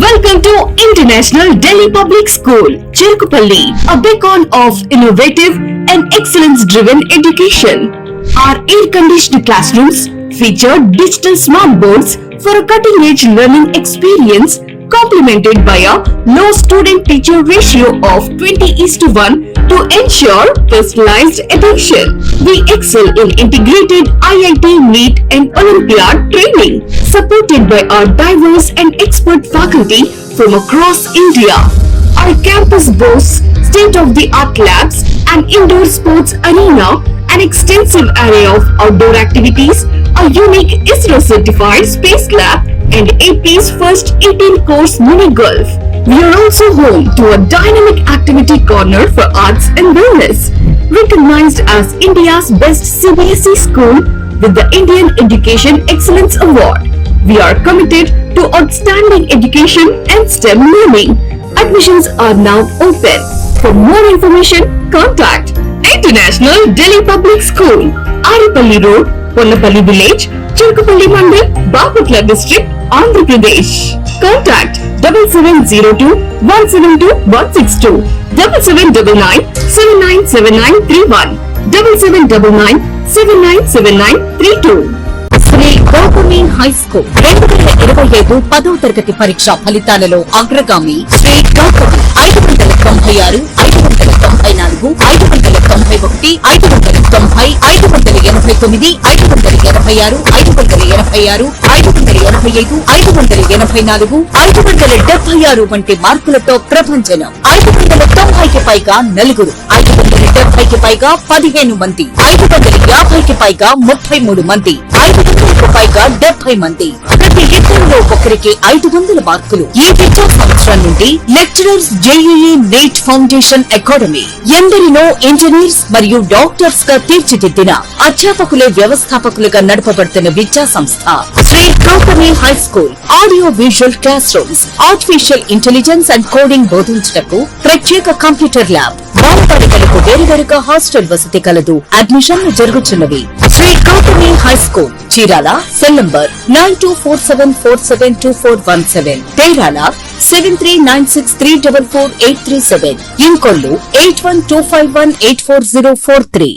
Welcome to International Delhi Public School, Cherkupalli, a beacon of innovative and excellence-driven education. Our air-conditioned classrooms feature digital smart boards for a cutting-edge learning experience, complemented by a low student-teacher ratio of 20:1 to ensure personalized attention. We excel in integrated IIT, NEET and Olympiad training, supported by our diverse and expert faculty from across India. Our campus boasts state-of-the-art labs, an indoor sports arena, an extensive array of outdoor activities, a unique ISRO-certified space lab, and AP's first 18-course mini golf. We are also home to a dynamic activity corner for arts and wellness, recognized as India's best CBSE school with the Indian Education Excellence Award. We are committed to outstanding education and STEM learning. Admissions are now open. For more information, contact International Delhi Public School, Aripalli Road, Ponnapalli Village, Cherkupalli Mandal, Bapatla District, Andhra Pradesh. Contact 7702-172-162, 7799-797931, 7799-797932. Shri Gautami high school 2025 10వ తరగతి పరీక్ష ఫలితాలలో అగ్రగామి శ్రీ గౌతమి 596, 594, 591, 590, 589, 586, 586, 585, 584, 576 వంటి మార్కులతో ప్రభంజనం. 590కి పైగా నలుగురు, 570కి పైగా 15 మంది, 550కి పైగా 33 మంది, 500కు పైగా 70 మంది. ప్రతి ఇద్దరిలో ఒకరికి 500 మార్కులు. ఈ విద్యా సంవత్సరం నుండి lecturers JEE NEET foundation academy, ఎందరినో ఇంజనీర్స్ మరియు డాక్టర్స్ గా తీర్చిదిద్దిన అధ్యాపకులే వ్యవస్థాపకులుగా నడపబడుతున్న విద్యా సంస్థ Shri Gautami high school. Audio visual classrooms, artificial intelligence and coding బోధించుటకు ప్రత్యేక కంప్యూటర్ ల్యాబ్, బాలబాలికలకు వేరువేరుగా హాస్టల్ వసతి కలదు. అడ్మిషన్లు జరుగుతున్నవి. Shri Gautami high school, Chirala. Cell number 9247472417, తేరాల 7396344837, ఇంకొల్లు 8125184043.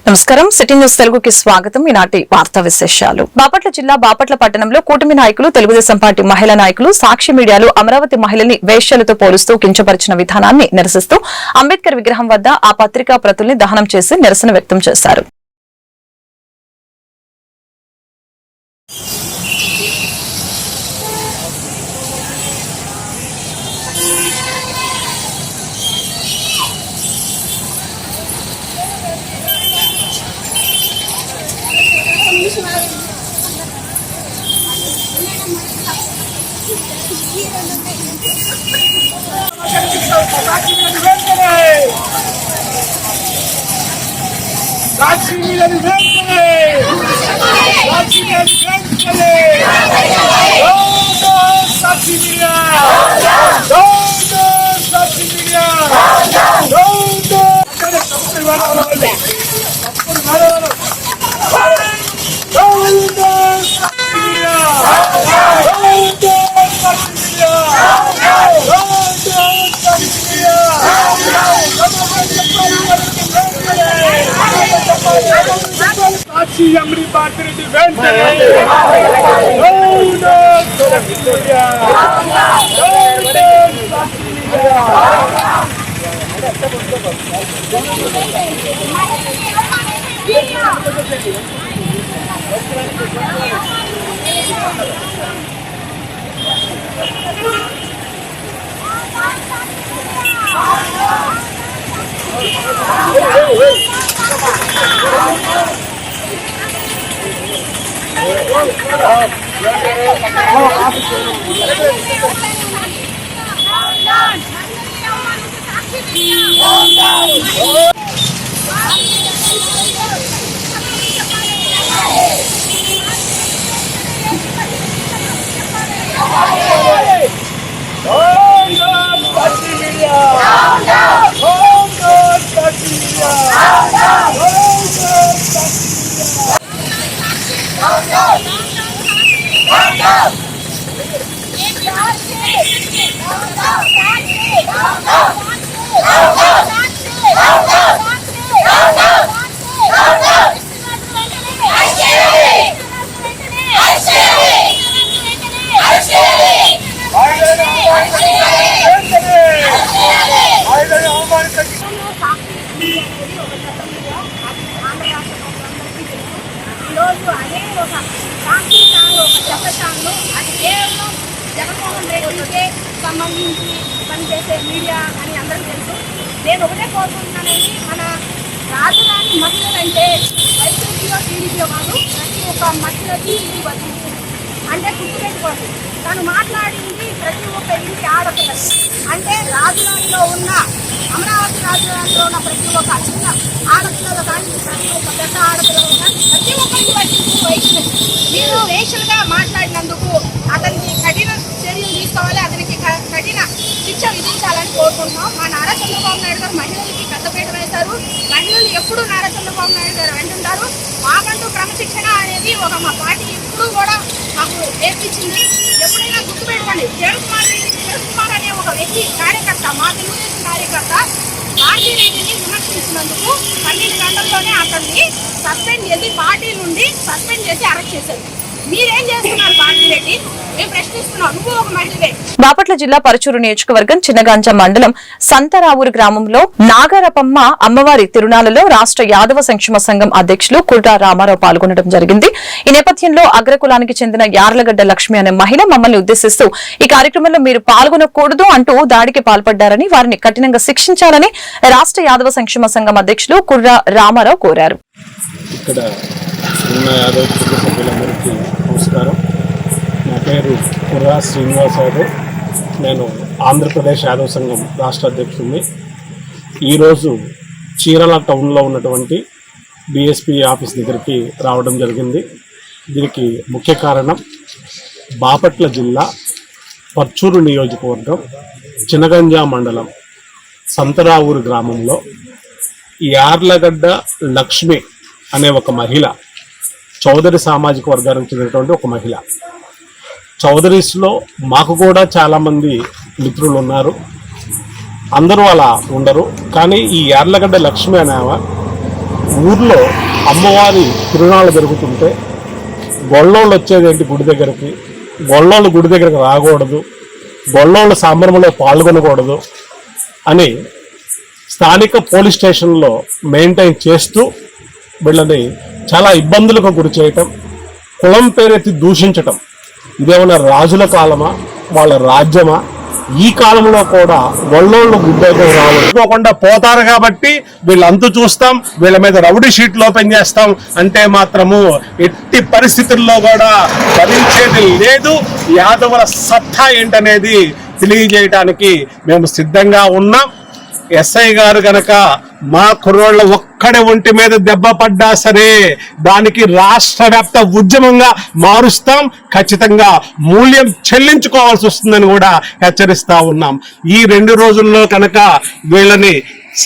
నమస్కారం. సిటీ న్యూస్ తెలుగుకి స్వాగతం. ఈనాటి వార్తా విశేషాలు. బాపట్ల జిల్లా బాపట్ల పట్టణంలో కూటమి నాయకులు, తెలుగుదేశం పార్టీ మహిళా నాయకులు, సాక్షి మీడియాలో అమరావతి మహిళల్ని వేశ్యలతో పోలుస్తూ కించపరిచిన విధానాన్ని నిరసిస్తూ అంబేద్కర్ విగ్రహం వద్ద ఆ పత్రికా ప్రతుల్ని దహనం చేసి నిరసన వ్యక్తం చేశారు. ఈరోజు అదే ఒక సాక్షిదారులు ఒక చెప్పటాలు అది కేవలం జగన్మోహన్ రెడ్డికే సంబంధించి పనిచేసే మీడియా అని అందరికీ తెలుసు. నేను ఒకటే కోరుకుంటున్నానండి, మన రాజధాని మహిళలంటే వైసీపీలో టీడీపీలో కాదు, ప్రతి ఒక్క మహిళకి ఇది వర్తించింది. అంటే గుర్తుపెట్టుకోండి, తను మాట్లాడింది ప్రతి ఒక్క ఇంటి ఆడపిల్లలు. అంటే రాజధానిలో ఉన్న అమరావతి రాజధానిలో ఉన్న ప్రతి ఒక్క చిన్న ఆడపిల్లలు కానీ, ప్రతి ఒక్క పెద్ద ఆడపిల్లలు కానీ ప్రతి ఒక్కరికి వర్తించే వైద్యులు. మీరు వేషలుగా మాట్లాడినందుకు అతనికి కఠిన చర్యలు తీసుకోవాలి, అతనికి కఠిన శిక్ష విధించాలని కోరుకుంటున్నాం. మా నారా చంద్రబాబు నాయుడు గారు మహిళలకి పెద్దపీట వేశారు. మహిళలు ఎప్పుడూ నారా చంద్రబాబు నాయుడు గారు వెంటుంటారు. మాకంటూ క్రమశిక్షణ అనేది ఒక మా పార్టీ ఎప్పుడూ కూడా మాకు నేర్పించింది. ఎప్పుడైనా గుర్తుపెట్టుకోండి, జయకుమార్ అనే ఒక వ్యక్తి కార్యకర్త, మా తెలుగుదేశం కార్యకర్త భారతీరెడ్డిని విమర్శించినందుకు 12 గంటల్లోనే అతన్ని సస్పెండ్ చేసి పార్టీ నుండి సస్పెండ్ చేసి అరెస్ట్ చేశారు. మీరేం చేస్తున్నారు భారతీరెడ్డి? మేము ప్రశ్నిస్తున్నాం, నువ్వు ఒక మహిళవే. బాపట్ల జిల్లా పరుచూరు నియోజకవర్గం చిన్నగాంజ మండలం సంతరావూరు గ్రామంలో నాగరపమ్మ అమ్మవారి తిరునాళ్లలో రాష్ట్ర యాదవ సంక్షేమ సంఘం అధ్యక్షులు కుర్రా రామారావు పాల్గొనడం జరిగింది. ఈ నేపథ్యంలో అగ్రకులానికి చెందిన యార్లగడ్డ లక్ష్మి అనే మహిళ మమ్మల్ని ఉద్దేశిస్తూ ఈ కార్యక్రమంలో మీరు పాల్గొనకూడదు అంటూ దాడికి పాల్పడ్డారని, వారిని కఠినంగా శిక్షించాలని రాష్ట్ర యాదవ సంక్షేమ సంఘం అధ్యక్షులు కుర్రా రామారావు కోరారు. నమస్కారం. నా పేరు కుర్రా శ్రీనివాస్ యాదవ్. నేను ఆంధ్రప్రదేశ్ యాదవ్ సంఘం రాష్ట్ర అధ్యక్షుడిని. ఈరోజు చీరాల టౌన్లో ఉన్నటువంటి బీఎస్పీ ఆఫీస్ దగ్గరికి రావడం జరిగింది. దీనికి ముఖ్య కారణం బాపట్ల జిల్లా పర్చూరు నియోజకవర్గం చినగంజా మండలం సంతరావూరు గ్రామంలో యార్లగడ్డ లక్ష్మి అనే ఒక మహిళ, చౌదరి సామాజిక వర్గానికి చెందినటువంటి ఒక మహిళ. చౌదరీస్లో మాకు కూడా చాలామంది మిత్రులు ఉన్నారు, అందరూ అలా ఉండరు. కానీ ఈ యార్లగడ్డ లక్ష్మి అనేవ ఊర్లో అమ్మవారి తిరునాళ్ళు జరుగుతుంటే గొల్లోళ్ళు వచ్చేదేంటి గుడి దగ్గరికి, గొల్లోళ్ళు గుడి దగ్గరికి రాకూడదు, గొల్లోళ్ళు సంబరంలో పాల్గొనకూడదు అని స్థానిక పోలీస్ స్టేషన్లో మెయింటైన్ చేస్తూ వీళ్ళని చాలా ఇబ్బందులకు గురి చేయటం, కులం పేరెత్తి దూషించటం. ఇదేమన్నా రాజుల కాలమా, వాళ్ళ రాజ్యమా? ఈ కాలంలో కూడా గొల్లోళ్ళు గుడ్డకు రాకుండా పోతారు కాబట్టి వీళ్ళంతు చూస్తాం, వీళ్ళ మీద రౌడీ షీట్లు ఓపెన్ చేస్తాం అంటే మాత్రము ఎట్టి పరిస్థితుల్లో కూడా భరించేది లేదు. యాదవుల సత్తా ఏంటనేది తెలియజేయడానికి మేము సిద్ధంగా ఉన్నాం. ఎస్ఐ గారు గనక మా కుర్రోళ్ళ ఒక్కడే ఒంటి మీద దెబ్బ పడ్డా సరే దానికి రాష్ట్ర వ్యాప్త ఉద్యమంగా మారుస్తాం, ఖచ్చితంగా మూల్యం చెల్లించుకోవాల్సి వస్తుందని కూడా హెచ్చరిస్తా ఉన్నాం. ఈ 2 రోజుల్లో కనుక వీళ్ళని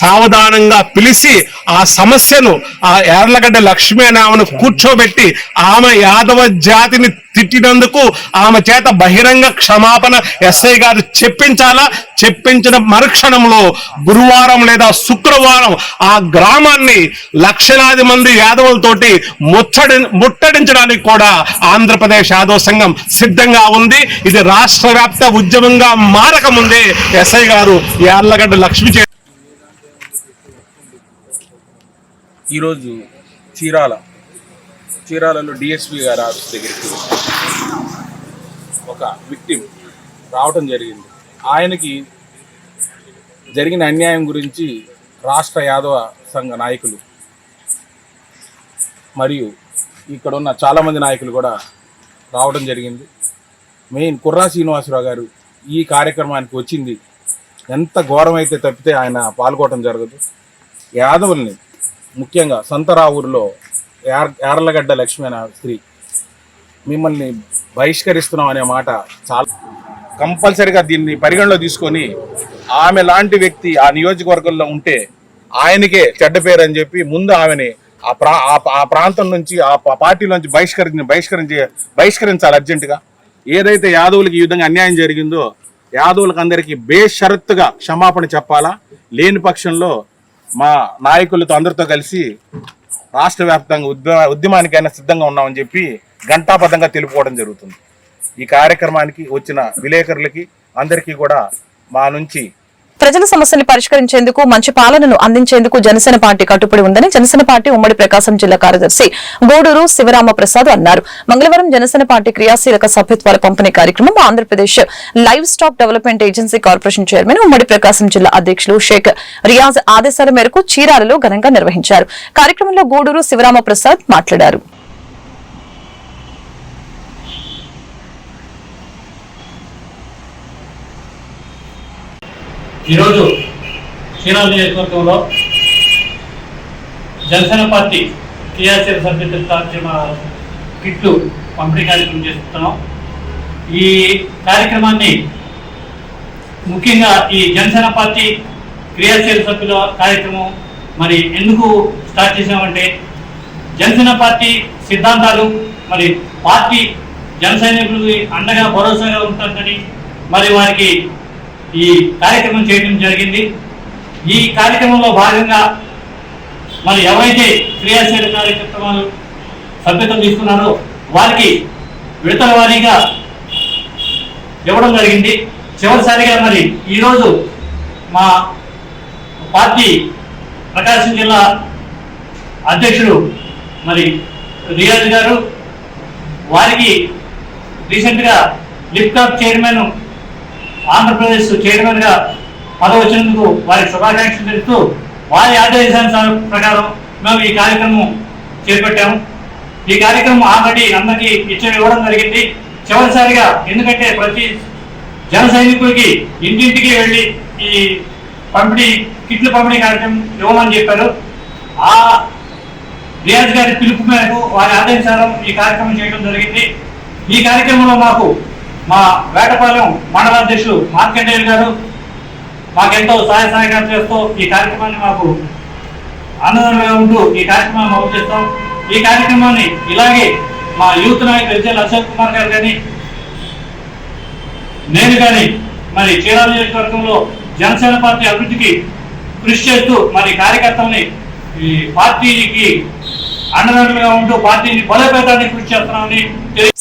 సావధానంగా పిలిచి ఆ సమస్యను ఆ యార్లగడ్డ లక్ష్మి అనే ఆమెను కూర్చోబెట్టి ఆమె యాదవ జాతిని తిట్టినందుకు ఆమె చేత బహిరంగ క్షమాపణ ఎస్ఐ గారు చెప్పించాలా. చెప్పించిన మరుక్షణంలో గురువారం లేదా శుక్రవారం ఆ గ్రామాన్ని లక్షలాది మంది యాదవులతోటి ముట్టడించడానికి కూడా ఆంధ్రప్రదేశ్ యాదవ సంఘం సిద్ధంగా ఉంది. ఇది రాష్ట్ర వ్యాప్త ఉద్యమంగా మారకముందే ఎస్ఐ గారు యార్లగడ్డ లక్ష్మి ఈరోజు చీరాలలో డిఎస్పీ గారి ఆఫీస్ దగ్గరికి ఒక విక్టిమ్ రావటం జరిగింది. ఆయనకి జరిగిన అన్యాయం గురించి రాష్ట్ర యాదవ సంఘ నాయకులు మరియు ఇక్కడ ఉన్న చాలామంది నాయకులు కూడా రావడం జరిగింది. మెయిన్ కుర్రా శ్రీనివాసరావు గారు ఈ కార్యక్రమానికి వచ్చింది ఎంత ఘోరమైతే తప్పితే ఆయన పాల్గొనడం జరగదు. యాదవుల్ని ముఖ్యంగా సంతరావూరులో యార్లగడ్డ లక్ష్మి అనే స్త్రీ మిమ్మల్ని బహిష్కరిస్తున్నాం అనే మాట చాలా కంపల్సరిగా దీన్ని పరిగణలో తీసుకొని ఆమె లాంటి వ్యక్తి ఆ నియోజకవర్గంలో ఉంటే ఆయనకే చెడ్డ పేరు అని చెప్పి ముందు ఆమెని ఆ ప్రాంతం నుంచి ఆ పార్టీ నుంచి బహిష్కరించాలి అర్జెంటుగా. ఏదైతే యాదవులకి ఈ విధంగా అన్యాయం జరిగిందో యాదవులకు అందరికీ బేషరత్తుగా క్షమాపణ చెప్పాలా. లేని పక్షంలో మా నాయకులతో అందరితో కలిసి రాష్ట్ర వ్యాప్తంగా ఉద్యమానికైనా సిద్ధంగా ఉన్నామని చెప్పి ఘంటాబద్ధంగా తెలుపుకోవడం జరుగుతుంది. ఈ కార్యక్రమానికి వచ్చిన విలేకరులకి అందరికీ కూడా మా నుంచి ప్రజల సమస్యలు పరిష్కరించేందుకు మంచి పాలనను అందించేందుకు జనసేన పార్టీ కట్టుబడి ఉందని జనసేన పార్టీ ఉమ్మడి ప్రకాశం జిల్లా కార్యదర్శి గూడూరు శివరామ ప్రసాద్ అన్నారు. మంగళవారం జనసేన పార్టీ క్రియాశీలక సభ్యత్వాల పంపిణీ కార్యక్రమం Andhra Pradesh live stack development agency corporation chairman ఉమ్మడి ప్రకాశం జిల్లా అధ్యక్షులు షేక్ రియాజ్ ఆదేశాల మేరకు చీరాలలో ఘనంగా నిర్వహించారు. కార్యక్రమంలో గూడూరు శివరామ ప్రసాద్ మాట్లాడారు. ఈరోజు చీరాల నియోజకవర్గంలో జనసేన పార్టీ క్రియాశీల సభ్యత్వ కిట్లు పంపిణీ కార్యక్రమం చేస్తున్నాం. ఈ కార్యక్రమాన్ని ముఖ్యంగా ఈ జనసేన పార్టీ క్రియాశీల సభ్యుల కార్యక్రమం మరి ఎందుకు స్టార్ట్ చేసామంటే జనసేన పార్టీ సిద్ధాంతాలు మరి పార్టీ జన సైనికులకి అండగా భరోసాగా ఉంటుందని మరి వారికి ఈ కార్యక్రమం చేయడం జరిగింది. ఈ కార్యక్రమంలో భాగంగా మరి ఎవరైతే క్రియాశీల కార్యక్రమాలు సభ్యత్వం తీసుకున్నారో వారికి విడతల వారీగా ఇవ్వడం జరిగింది. చివరిసారిగా మరి ఈరోజు మా పార్టీ ప్రకాశం జిల్లా అధ్యక్షుడు మరి రియాజ్ గారు వారికి రీసెంట్గా లిఫ్టాప్ చైర్మన్ ఆంధ్రప్రదేశ్ చైర్మన్ గా పదవి వచ్చినందుకు వారికి శుభాకాంక్షలు తెలుపుతూ వారి ఆదేశాల ప్రకారం మేము ఈ కార్యక్రమం చేపట్టాము. ఈ కార్యక్రమం ఆల్రెడీ అందరికీ ఇవ్వడం జరిగింది. చివరిసారిగా ఎందుకంటే ప్రతి జన సైనికులకి ఇంటింటికి వెళ్ళి ఈ కిట్లు పంపిణీ కార్యక్రమం ఇవ్వమని చెప్పారు. ఆ రియాజ్ గారి పిలుపు మేరకు వారి ఆదేశాలు ఈ కార్యక్రమం చేయడం జరిగింది. ఈ కార్యక్రమంలో మాకు మా వేటపాలెం మండల అధ్యక్షులు మార్కండేయులు గారు మాకెంతో సహాయ సహకారం చేస్తూ ఈ కార్యక్రమాన్ని మాకు ఆనందంగా ఉంటూ ఈ కార్యక్రమాన్ని అమలు చేస్తాం. ఈ కార్యక్రమాన్ని ఇలాగే మా యూత్ నాయకులు ఎస్ఎల్ అశోక్ కుమార్ గారు కానీ నేను కానీ మరి చీరాల నియోజకవర్గంలో జనసేన పార్టీ అభివృద్ధికి కృషి చేస్తూ మరి కార్యకర్తల్ని ఈ పార్టీకి అండదండలుగా ఉంటూ పార్టీని బలోపేతానికి కృషి చేస్తున్నామని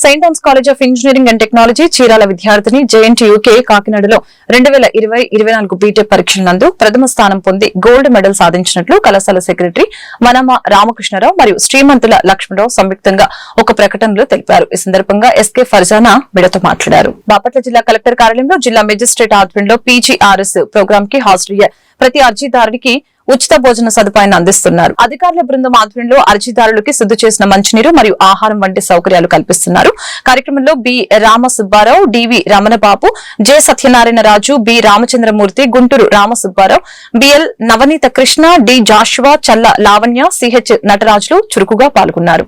Saint Ann's College of Engineering and Technology Chirala విద్యార్థిని JNTUK కాకినాడలో 2020-24 బీటెక్ పరీక్షల నందు ప్రథమ స్థానం పొంది గోల్డ్ మెడల్ సాధించినట్లు కళాశాల సెక్రటరీ మనమ రామకృష్ణరావు మరియు శ్రీమంతుల లక్ష్మణరావు సంయుక్తంగా ఒక ప్రకటనలో తెలిపారు. ఈ సందర్భంగా SK ఫర్జానా మీడియాతో మాట్లాడారు. బాపట్ల జిల్లా కలెక్టర్ కార్యాలయంలో జిల్లా మెజిస్ట్రేట్ ఆధ్వర్యంలో PGRS ప్రోగ్రామ్ కి హాజరయ్యే ప్రతి అర్జీదారుడికి ఉచిత భోజన సదుపాయాన్ని అందిస్తున్నారు. అధికారుల బృందం ఆధ్వర్యంలో అర్జీదారులకి శుద్ధి చేసిన మంచినీరు మరియు ఆహారం వంటి సౌకర్యాలు కల్పిస్తున్నారు. కార్యక్రమంలో బి రామసుబ్బారావు, డివి Ramana Babu, J Satyanarayana Raju, B Ramachandramurthy, Guntur Rama Subba Rao, BL నవనీత కృష్ణ, డి జాషువా, చల్ల లావణ్య, సిహెచ్ నటరాజులు చురుకుగా పాల్గొన్నారు.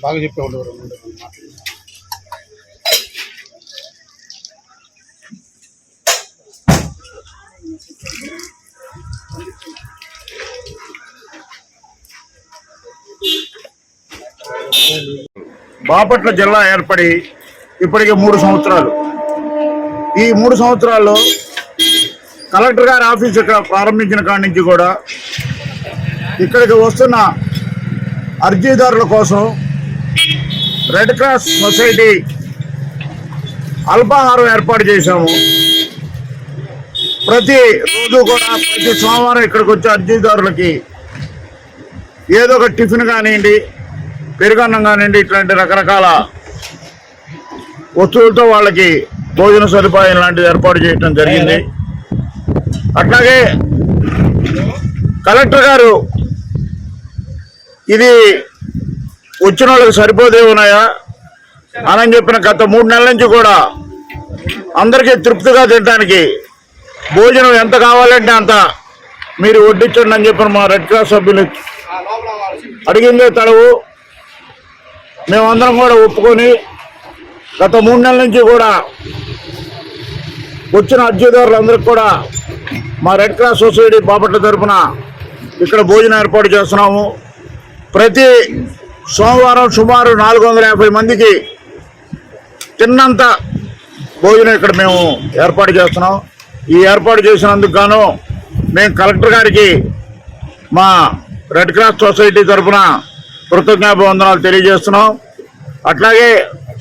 బాగా చెప్పేవాళ్ళు. బాపట్ల జిల్లా ఏర్పడి ఇప్పటికే 3 సంవత్సరాలు. ఈ 3 సంవత్సరాల్లో కలెక్టర్ గారి ఆఫీస్ ఇక్కడ ప్రారంభించిన కాడి నుంచి కూడా ఇక్కడికి వస్తున్న అర్జీదారుల కోసం రెడ్ క్రాస్ సొసైటీ అల్పాహారం ఏర్పాటు చేశాము. ప్రతి రోజు కూడా ప్రతి సోమవారం ఇక్కడికి వచ్చే అర్జీదారులకి ఏదో ఒక టిఫిన్ కానివ్వండి, పెరుగన్నం కానివ్వండి, ఇట్లాంటి రకరకాల వస్తువులతో వాళ్ళకి భోజన సదుపాయం లాంటిది ఏర్పాటు చేయడం జరిగింది. అట్లాగే కలెక్టర్ గారు ఇది వచ్చిన వాళ్ళకి సరిపోదే ఉన్నాయా అని చెప్పిన గత 3 నెలల నుంచి కూడా అందరికీ తృప్తిగా తినడానికి భోజనం ఎంత కావాలంటే అంత మీరు వడ్డించండి అని చెప్పిన మా రెడ్ క్రాస్ సభ్యులు అడిగిందే తడవు మేమందరం కూడా ఒప్పుకొని గత 3 నెలల నుంచి కూడా వచ్చిన అర్జీదారులందరికీ కూడా మా రెడ్ క్రాస్ సొసైటీ బాపట్ల తరఫున ఇక్కడ భోజనం ఏర్పాటు చేస్తున్నాము. ప్రతి సోమవారం సుమారు 450 మందికి తిన్నంత భోజనం ఇక్కడ మేము ఏర్పాటు చేస్తున్నాం. ఈ ఏర్పాటు చేసినందుకు గాను మేము కలెక్టర్ గారికి మా రెడ్ క్రాస్ సొసైటీ తరఫున కృతజ్ఞాభివందనాలు తెలియజేస్తున్నాం. అట్లాగే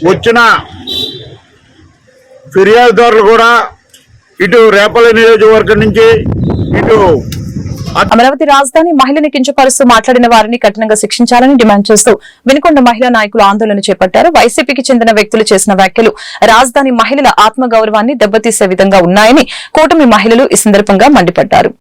వచ్చిన ఫిర్యాదుదారులు కూడా ఇటు రేపల్లి నియోజకవర్గం నుంచి ఇటు అమరావతి రాజధాని మహిళని కించపరుస్తూ మాట్లాడిన వారిని కఠినంగా శిక్షించాలని డిమాండ్ చేస్తూ వినుకొండ మహిళా నాయకులు ఆందోళన చేపట్టారు. వైసీపీకి చెందిన వ్యక్తులు చేసిన వ్యాఖ్యలు రాజధాని మహిళల ఆత్మగౌరవాన్ని దెబ్బతీసే విధంగా ఉన్నాయని కూటమి మహిళలు ఈ సందర్భంగా మండిపడ్డారు.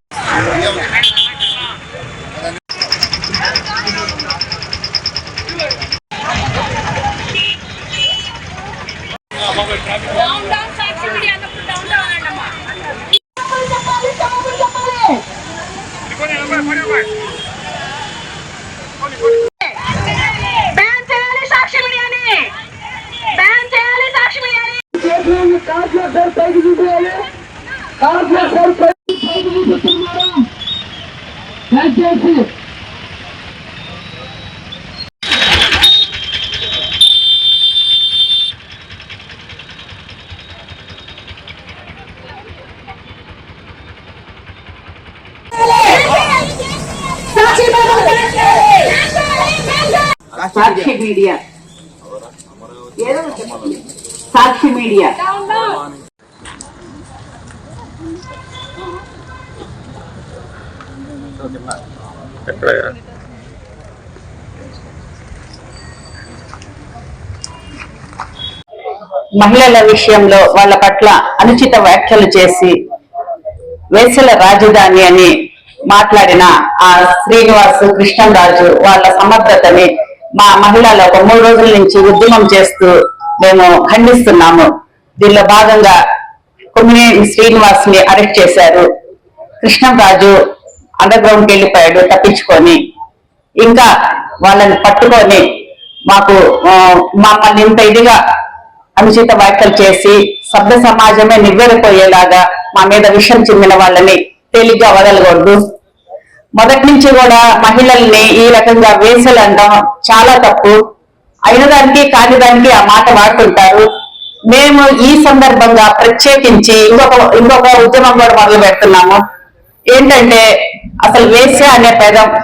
సాక్షి మీడియా సాక్షి మీడియా మహిళల విషయంలో వాళ్ళ పట్ల అనుచిత వ్యాఖ్యలు చేసి వేసల రాజధాని అని మాట్లాడిన ఆ శ్రీనివాస్ కృష్ణంరాజు వాళ్ళ సమర్థతని మా మహిళలు ఒక 3 రోజుల నుంచి ఉద్యమం చేస్తూ మేము ఖండిస్తున్నాము. దీనిలో భాగంగా కొమ్మినేని శ్రీనివాస్ ని అరెస్ట్ చేశారు. కృష్ణంరాజు అండర్ గ్రౌండ్కి వెళ్ళిపోయాడు తప్పించుకొని. ఇంకా వాళ్ళని పట్టుకొని మమ్మల్ని ఇంత ఇదిగా అనుచిత వ్యాఖ్యలు చేసి సభ్య సమాజమే నివ్వెరపోయేలాగా మా మీద విషం చిమ్మిన వాళ్ళని తేలిగ్గా వదలకూడదు. మొదటి నుంచి కూడా మహిళల్ని ఈ రకంగా వేసలంటాం చాలా తప్పు. అయిన దానికి కాని దానికి ఆ మాట వాడుతుంటారు. మేము ఈ సందర్భంగా ప్రత్యేకించి ఇంకొక ఉద్యమం కూడా మొదలు పెడుతున్నాము. ఏంటంటే అసలు వేశ్య అనే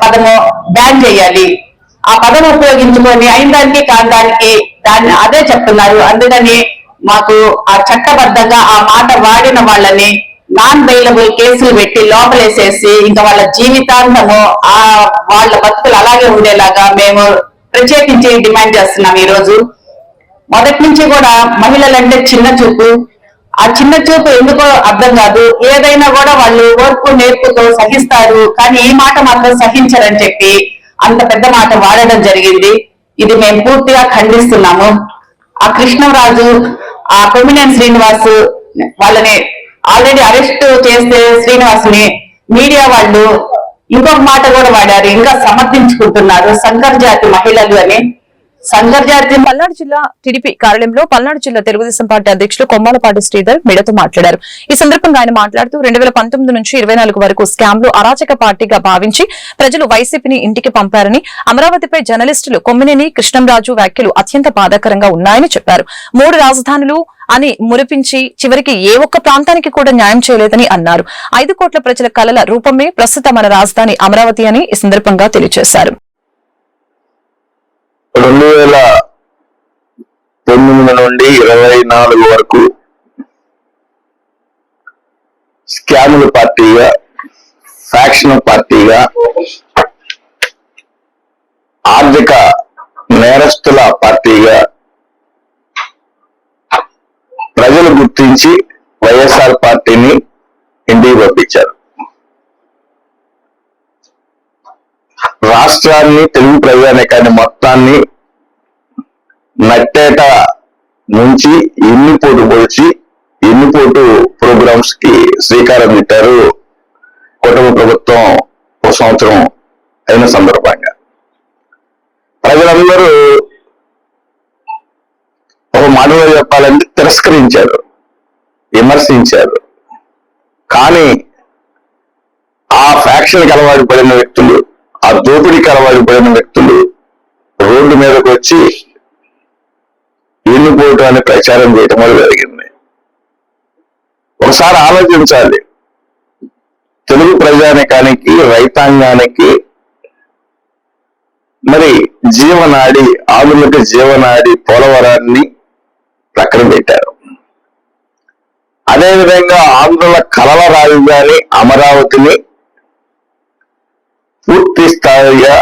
పదము బ్యాన్ చేయాలి. ఆ పదం ఉపయోగించుకొని అయిన దానికి కాని దానికి దాన్ని అదే చెప్తున్నారు. అందుకని మాకు ఆ చట్టబద్ధంగా ఆ మాట వాడిన వాళ్ళని నాన్ బెయిలబుల్ కేసులు పెట్టి లోపలేసేసి ఇంకా వాళ్ళ జీవితాంతము వాళ్ళ బతుకులు అలాగే ఉండేలాగా మేము ప్రత్యేకించి డిమాండ్ చేస్తున్నాం. ఈ రోజు మొదటి నుంచి కూడా మహిళలంటే చిన్న చూపు. ఆ చిన్న చూపు ఎందుకో అర్థం కాదు. ఏదైనా కూడా వాళ్ళు ఓర్పు నేర్పుతో సహిస్తారు, కానీ ఈ మాట మాత్రం సహించరని చెప్పి అంత పెద్ద మాట వాడడం జరిగింది. ఇది మేము పూర్తిగా ఖండిస్తున్నాము. ఆ కృష్ణరాజు, ఆ కొమ్మినేని శ్రీనివాస్ వాళ్ళని ఆల్రెడీ అరెస్ట్ చేస్తే శ్రీనివాస్ ని మీడియా వాళ్ళు ఇంకొక మాట కూడా వాడారు, ఇంకా సమర్థించుకుంటున్నారు సంకర్ జాతి మహిళలు అని. సంకర్ జాతి పల్నాడు జిల్లా టీడీపీ కార్యాలయంలో పల్నాడు జిల్లా తెలుగుదేశం పార్టీ అధ్యక్షులు కొమ్మాలపాటి శ్రీధర్ మీడియాతో మాట్లాడారు. ఈ సందర్భంగా ఆయన మాట్లాడుతూ 2019 నుంచి 24 వరకు స్కామ్లు అరాచక పార్టీగా భావించి ప్రజలు వైసీపీని ఇంటికి పంపారని, అమరావతిపై జర్నలిస్టులు కొమ్మినేని కృష్ణంరాజు వ్యాఖ్యలు అత్యంత బాధాకరంగా ఉన్నాయని చెప్పారు. 3 రాజధానులు అని మురిపించి చివరికి ఏ ఒక్క ప్రాంతానికి కూడా న్యాయం చేయలేదని అన్నారు. 5 కోట్ల ప్రజల కలల రూపమే ప్రస్తుత మన రాజధాని అమరావతి అని ఈ సందర్భంగా తెలియజేశారు. 2009 నుండి 24 వరకు స్కాముల పార్టీగా, ఫ్యాక్షన్ పార్టీగా, ఆర్థిక నేరస్తుల పార్టీగా ప్రజలు గుర్తించి వైఎస్ఆర్ పార్టీని ఇంటికి పంపించారు. రాష్ట్రాన్ని, తెలుగు ప్రజానీకాన్ని మొత్తాన్ని నట్టేట నుంచి ఇన్ని పోటు పొడిచి ఎన్నిపోటు ప్రోగ్రామ్స్ కి శ్రీకారం చుట్టారు కుటుంబ ప్రభుత్వం ఒక సంవత్సరం అయిన సందర్భంగా. ప్రజలందరూ ఒక మాటలో చెప్పాలంటే తిరస్కరించారు, విమర్శించారు. కానీ ఆ ఫ్యాక్షన్కి అలవాటు పడిన వ్యక్తులు, ఆ దోపిడీకి అలవాటు పడిన వ్యక్తులు రోడ్డు మీదకి వచ్చి ఎన్నిపోటు అని ప్రచారం చేయడం వల్ల జరిగింది. ఒకసారి ఆలోచించాలి, తెలుగు ప్రజానికానికి, రైతాంగానికి మరి జీవనాడి, ఆధునిక జీవనాడి పోలవరాన్ని ప్రక్కన పెట్టారు. అదేవిధంగా ఆంధ్రుల కలల రాజధాని అమరావతిని పూర్తి స్థాయిగా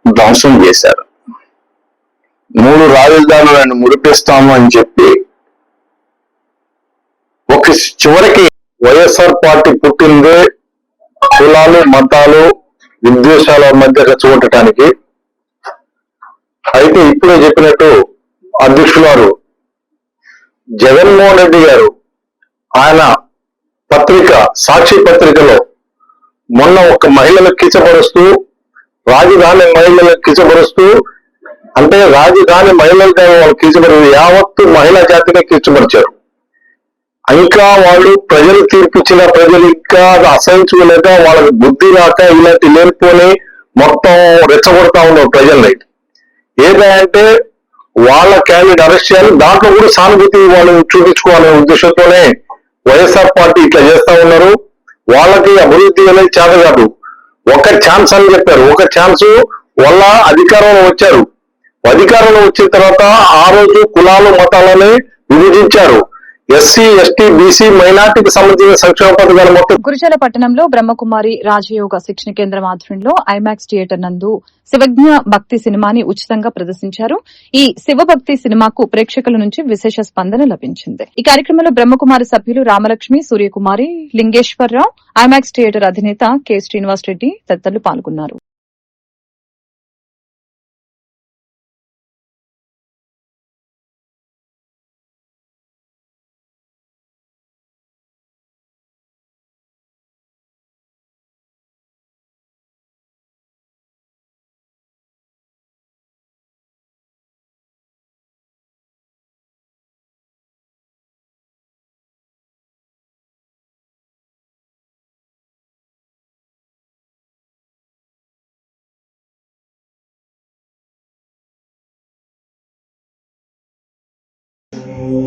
ధ్వంసం చేశారు. 3 రాజధానులను ముడిపిస్తాము అని చెప్పి చివరికి వైఎస్ఆర్ పార్టీ పుట్టిందే కులాలు, మతాలు, విద్వేషాల మధ్య చూడటానికి. అయితే ఇప్పుడే చెప్పినట్టు అధ్యక్షులారు జగన్మోహన్ రెడ్డి గారు ఆయన పత్రిక సాక్షి పత్రికలో మొన్న ఒక మహిళలకు కించపరుస్తూ, రాజధాని మహిళలకు కించపరుస్తూ, అంటే రాజధాని మహిళలు వాళ్ళు కించపరి యావత్తు మహిళా జాతిని కించపరిచారు. ఇంకా వాళ్ళు ప్రజలు తీర్పిచ్చిన ప్రజలు ఇంకా అసహించుకోలేక, వాళ్ళకి బుద్ధి రాక ఇలాంటి లేనిపోని మొత్తం రెచ్చగొడతా ఉన్నారు ప్రజల్ని. ఏదంటే వాళ్ళ క్యాండిడేట్ అరెస్ట్ చేయాలి, దాంట్లో కూడా సానుభూతి వాళ్ళు చూపించుకోవాలనే ఉద్దేశంతోనే వైఎస్ఆర్ పార్టీ ఇట్లా చేస్తా ఉన్నారు. వాళ్ళకి అభివృద్ధి అనేది చేత కాదు. ఒక ఛాన్స్ అని చెప్పారు, ఒక ఛాన్స్ వల్ల అధికారంలో వచ్చారు. అధికారంలో వచ్చిన తర్వాత ఆ రోజు కులాలు, మతాలని విభజించారు. ఎస్సీ, ఎస్టీ, బీసీ, మైనార్టీకి సంబంధించిన సంక్షేమ పథకాలు మొత్తం. గురిజాల పట్టణంలో బ్రహ్మకుమారి రాజయోగ శిక్షణ కేంద్రం ఆధ్వర్యంలో ఐమాక్స్ థియేటర్ నందు శివజ్ఞ భక్తి సినిమాని ఉచితంగా ప్రదర్శించారు. ఈ శివభక్తి సినిమాకు ప్రేక్షకుల నుంచి విశేష స్పందన లభించింది. ఈ కార్యక్రమంలో బ్రహ్మకుమారి సభ్యులు రామలక్ష్మి, సూర్యకుమారి, లింగేశ్వరరావు, ఐమాక్స్ థియేటర్ అధినేత కె శ్రీనివాస్ రెడ్డి తదితరులు పాల్గొన్నారు.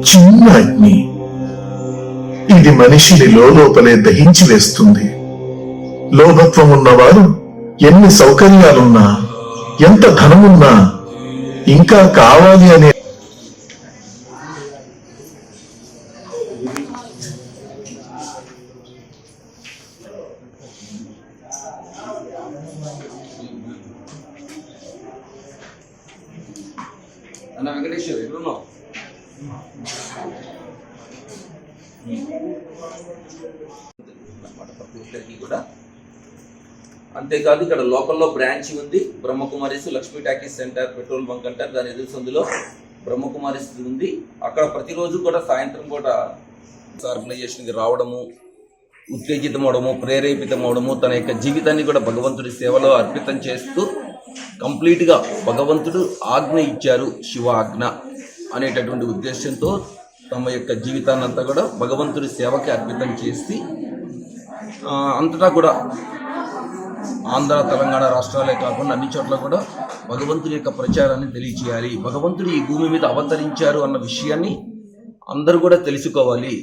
చిన్న అగ్ని ఇది మనిషిని లోపలే దహించి వేస్తుంది. లోభత్వం ఉన్నవారు ఎన్ని సౌకర్యాలున్నా, ఎంత ధనమున్నా ఇంకా కావాలి అనే కూడా. అంతేకాదు ఇక్కడ లోకల్లో బ్రాంచ్ ఉంది, Brahma Kumaris Lakshmi talkies centre, petrol bunk అంటారు దాని ఎదురు సందులో బ్రహ్మకుమారిస్ ఉంది. అక్కడ ప్రతిరోజు కూడా సాయంత్రం కూడా ఆర్గనైజేషన్కి రావడము, ఉత్తేజితం అవడము, ప్రేరేపితం అవడము, తన యొక్క జీవితాన్ని కూడా భగవంతుడి సేవలో అర్పితం చేస్తూ కంప్లీట్గా భగవంతుడు ఆజ్ఞ ఇచ్చారు, శివ ఆజ్ఞ అనేటటువంటి ఉద్దేశంతో తమ యొక్క జీవితాన్ని అంతా కూడా భగవంతుడి సేవకి అర్పితం చేసి అంతటా కూడా ఆంధ్ర, తెలంగాణ రాష్ట్రాలే కాకుండా అన్ని చోట్ల కూడా భగవంతుడి యొక్క ప్రచారాన్ని తెలియచేయాలి. భగవంతుడు ఈ భూమి మీద అవతరించారు అన్న విషయాన్ని అందరూ కూడా తెలుసుకోవాలి.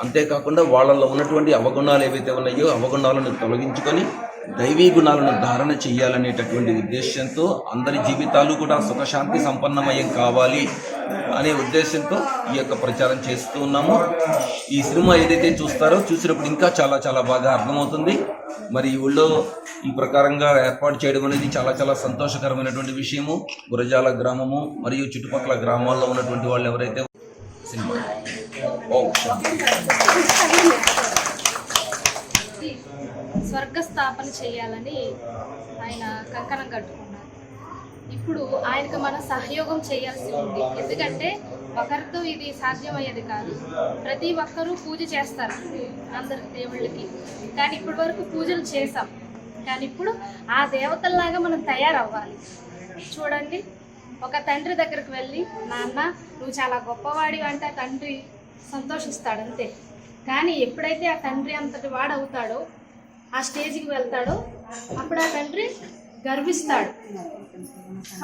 అంతేకాకుండా వాళ్ళలో ఉన్నటువంటి అవగుణాలు ఏవైతే ఉన్నాయో అవగుణాలను తొలగించుకొని దైవీ గుణాలను ధారణ చేయాలనేటటువంటి ఉద్దేశంతో అందరి జీవితాలు కూడా సుఖశాంతి సంపన్నమయం కావాలి అనే ఉద్దేశంతో ఈ యొక్క ప్రచారం చేస్తూ ఉన్నాము. ఈ సినిమా ఏదైతే చూస్తారో చూసినప్పుడు ఇంకా చాలా చాలా బాగా అర్థమవుతుంది. మరి ఈ ఊళ్ళో ఈ ప్రకారంగా ఏర్పాటు చేయడం అనేది చాలా చాలా సంతోషకరమైనటువంటి విషయము. గురజాల గ్రామము మరియు చుట్టుపక్కల గ్రామాల్లో ఉన్నటువంటి వాళ్ళు ఎవరైతే సినిమా స్వర్గస్థాపన చేయాలని ఆయన కంకణం కట్టుకున్నారు. ఇప్పుడు ఆయనకు మనం సహయోగం చేయాల్సి ఉంది. ఎందుకంటే ఒకరితో ఇది సాధ్యమయ్యేది కాదు. ప్రతి ఒక్కరూ పూజ చేస్తారు అందరి దేవుళ్ళకి. కానీ ఇప్పటి వరకు పూజలు చేసాం, కానీ ఇప్పుడు ఆ దేవతల్లాగా మనం తయారవ్వాలి. చూడండి, ఒక తండ్రి దగ్గరికి వెళ్ళి, నాన్న నువ్వు చాలా గొప్పవాడి అంటే తండ్రి సంతోషిస్తాడు అంతే. కానీ ఎప్పుడైతే ఆ తండ్రి అంతటి వాడు అవుతాడో, ఆ స్టేజ్కి వెళ్తాడో, అప్పుడు ఆ తండ్రి గర్విస్తాడు.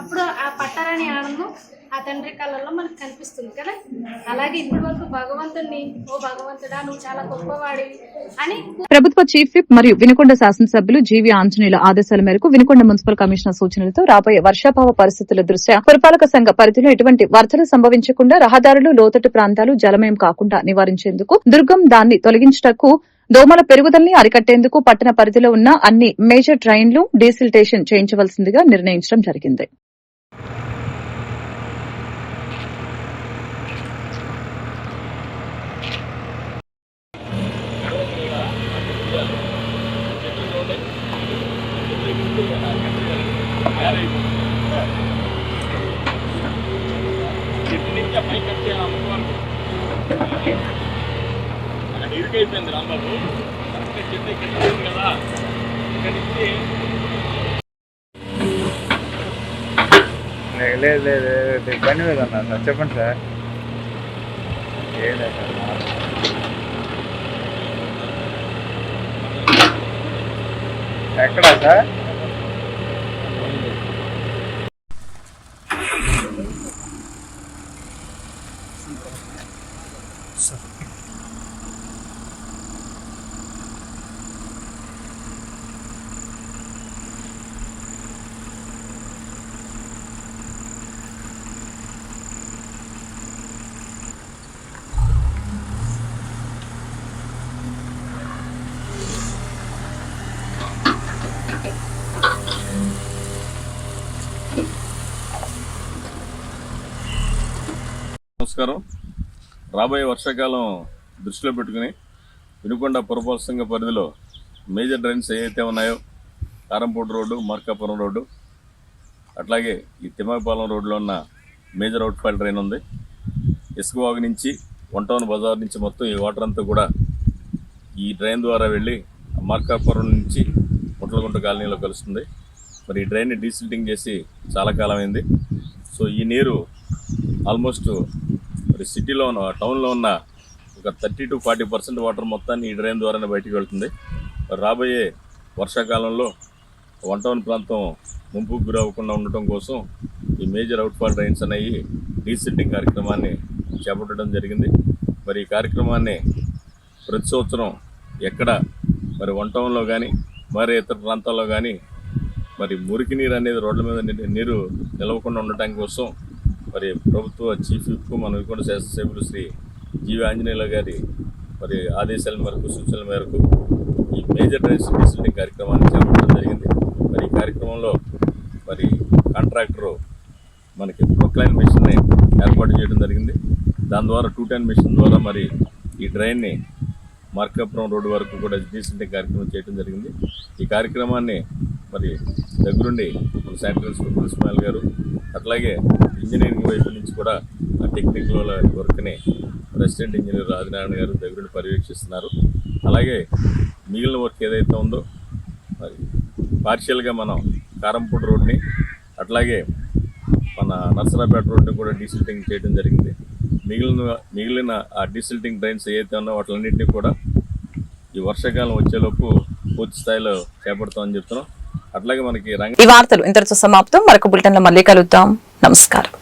అప్పుడు ఆ పట్టారని ఆనందం ఆ తండ్రి కళ్ళల్లో మనకు కనిపిస్తుంది కదా. అలాగే ఇప్పటి వరకు భగవంతుడిని, ఓ భగవంతుడా నువ్వు చాలా గొప్పవాడివి అని ప్రభుత్వ చీఫ్ విప్ మరియు వినుకొండ శాసనసభ్యులు జీవి ఆంజనేయుల ఆదేశాల మేరకు వినుకొండ మున్సిపల్ కమిషనర్ సూచనలతో రాబోయే వర్షాభావ పరిస్థితుల దృష్ట్యా పురపాలక సంఘ పరిధిలో ఎటువంటి వరదలు సంభవించకుండా రహదారులు, లోతట్టు ప్రాంతాలు జలమయం కాకుండా నివారించేందుకు దుర్గం దాన్ని తొలగించుటకు, దోమల పెరుగుదలని అరికట్టేందుకు పట్టణ పరిధిలో ఉన్న అన్ని మేజర్ ట్రైన్లు డీసిల్టేషన్ చేయించవలసిందిగా నిర్ణయించడం జరిగింది. ఇరుకైపోయింది రాంబాబు, చెత్త ఇక్కడ కదా, ఇక్కడ నుంచి లేదు ఇబ్బంది మీద ఉన్నా సార్. చెప్పండి సార్. ఏం లేదు సార్. ఎక్కడా సార్? నమస్కారం. రాబోయే వర్షాకాలం దృష్టిలో పెట్టుకుని వినుకొండ పురపాలక సంఘ పరిధిలో మేజర్ డ్రైన్స్ ఏవైతే ఉన్నాయో, కారంపూడి రోడ్డు, మార్కాపురం రోడ్డు, అట్లాగే ఈ తిమ్మపాలెం రోడ్లో ఉన్న మేజర్ అవుట్ఫాల్ డ్రైన్ ఉంది. ఇసుకవాగు నుంచి వన్ టౌన్ బజార్ నుంచి మొత్తం ఈ వాటర్ అంతా కూడా ఈ డ్రైన్ ద్వారా వెళ్ళి మార్కాపురం నుంచి ముట్లగుంట కాలనీలో కలుస్తుంది. మరి ఈ డ్రైన్ని డీసిల్టింగ్ చేసి చాలా కాలం అయింది. సో ఈ నీరు ఆల్మోస్ట్ మరి సిటీలో ఉన్న, టౌన్లో ఉన్న ఒక 30 to 40% వాటర్ మొత్తాన్ని ఈ డ్రైన్ ద్వారానే బయటికి వెళ్తుంది. మరి రాబోయే వర్షాకాలంలో వన్ టౌన్ ప్రాంతం ముంపుకు గురవ్వకుండా ఉండటం కోసం ఈ మేజర్ అవుట్ఫాల్ డ్రైన్స్ అనేవి డీసిల్టింగ్ కార్యక్రమాన్ని చేపట్టడం జరిగింది. మరి ఈ కార్యక్రమాన్ని ప్రతి సంవత్సరం ఎక్కడ మరి వన్ టౌన్లో కానీ మరి ఇతర ప్రాంతాల్లో కానీ మరి మురికి నీరు అనేది రోడ్ల మీద నీరు నిలవకుండా ఉండటం కోసం మరి ప్రభుత్వ చీఫ్ విప్ మన వినుకొండ శాసనసభ్యులు శ్రీ జీవి ఆంజనేయుల గారి మరి ఆదేశాల మేరకు, సూచనల మేరకు ఈ మేజర్ డ్రైన్స్ డీసిల్టింగ్ కార్యక్రమాన్ని చేపట్టడం జరిగింది. మరి ఈ కార్యక్రమంలో మరి కాంట్రాక్టరు మనకి ప్రొక్లైన్ మిషన్ని ఏర్పాటు చేయడం జరిగింది. దాని ద్వారా 210 మిషన్ ద్వారా మరి ఈ డ్రైన్ని మార్కాపురం రోడ్డు వరకు కూడా డీసిల్టింగ్ కార్యక్రమం చేయడం జరిగింది. ఈ కార్యక్రమాన్ని మరి దగ్గరుండి మన శానిటరీ ఇన్స్పెక్టర్ ఇస్మాయిల్ గారు, అట్లాగే ఇంజనీరింగ్ వైపు నుంచి కూడా ఆ టెక్నికల్ వర్క్ని రెసిడెంట్ ఇంజనీర్ రాజనారాయణ గారు దగ్గరుండి పర్యవేక్షిస్తున్నారు. అలాగే మిగిలిన వర్క్ ఏదైతే ఉందో మరి పార్షియల్గా మనం కారంపూడి రోడ్ని, అట్లాగే మన నర్సరాపేట రోడ్ని కూడా డీసిల్టింగ్ చేయడం జరిగింది. మిగిలిన ఆ డీసిల్టింగ్ డ్రైన్స్ ఏవైతే ఉన్నాయో వాటిలన్నింటినీ కూడా ఈ వర్షాకాలం వచ్చేలోపు పూర్తి స్థాయిలో చేపడతామని చెప్తున్నాం. అట్లాగే మనకి ఈ వార్తలు ఇంతటితో సమాప్తం. మరొక బులెటిన్లో మళ్ళీ కలుద్దాం. నమస్కారం.